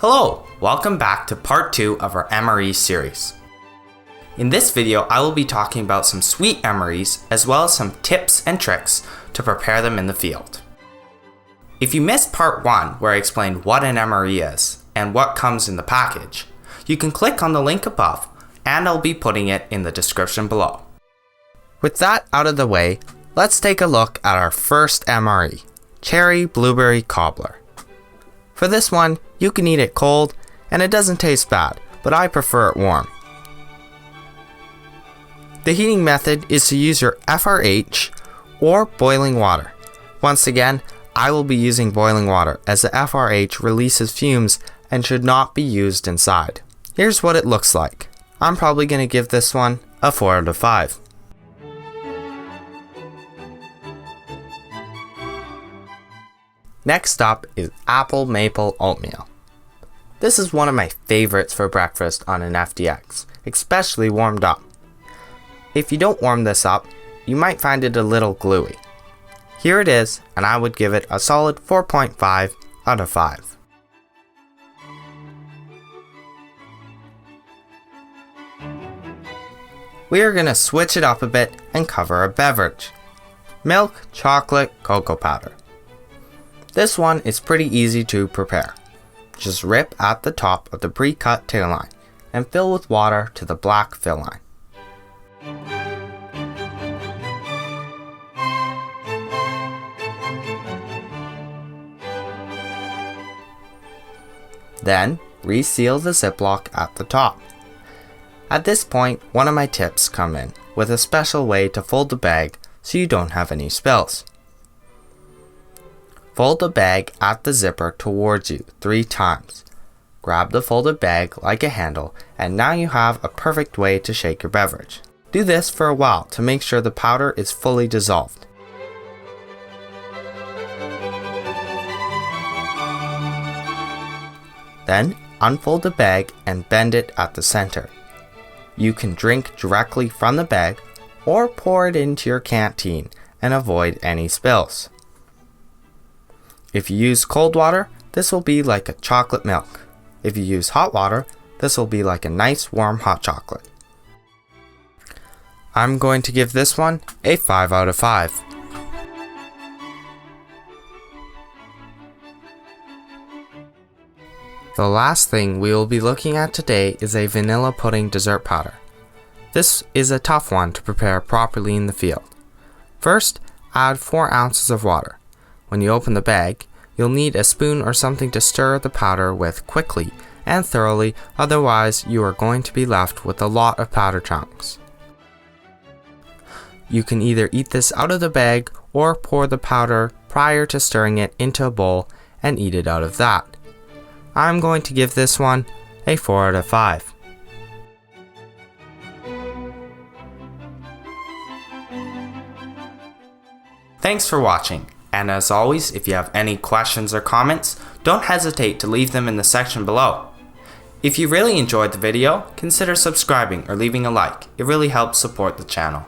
Hello, welcome back to part 2 of our MRE series. In this video, I will be talking about some sweet MREs as well as some tips and tricks to prepare them in the field. If you missed part 1 where I explained what an MRE is and what comes in the package, you can click on the link above and I'll be putting it in the description below. With that out of the way, let's take a look at our first MRE, Cherry Blueberry Cobbler. For this one, you can eat it cold and it doesn't taste bad, but I prefer it warm. The heating method is to use your FRH or boiling water. Once again, I will be using boiling water as the FRH releases fumes and should not be used inside. Here's what it looks like. I'm probably going to give this one a 4 out of 5. Next up is apple maple oatmeal. This is one of my favorites for breakfast on an FDX, especially warmed up. If you don't warm this up, you might find it a little gluey. Here it is, and I would give it a solid 4.5 out of 5. We are going to switch it up a bit and cover a beverage. Milk, chocolate, cocoa powder. This one is pretty easy to prepare. Just rip at the top of the pre-cut tail line and fill with water to the black fill line. Then reseal the ziplock at the top. At this point, one of my tips come in with a special way to fold the bag so you don't have any spills. Fold the bag at the zipper towards you 3 times. Grab the folded bag like a handle and now you have a perfect way to shake your beverage. Do this for a while to make sure the powder is fully dissolved. Then unfold the bag and bend it at the center. You can drink directly from the bag or pour it into your canteen and avoid any spills. If you use cold water, this will be like a chocolate milk. If you use hot water, this will be like a nice warm hot chocolate. I'm going to give this one a 5 out of 5. The last thing we will be looking at today is a vanilla pudding dessert powder. This is a tough one to prepare properly in the field. First, add 4 ounces of water. When you open the bag, you'll need a spoon or something to stir the powder with quickly and thoroughly, otherwise you are going to be left with a lot of powder chunks. You can either eat this out of the bag or pour the powder prior to stirring it into a bowl and eat it out of that. I'm going to give this one a 4 out of 5. Thanks for watching. And as always, if you have any questions or comments, don't hesitate to leave them in the section below. If you really enjoyed the video, consider subscribing or leaving a like. It really helps support the channel.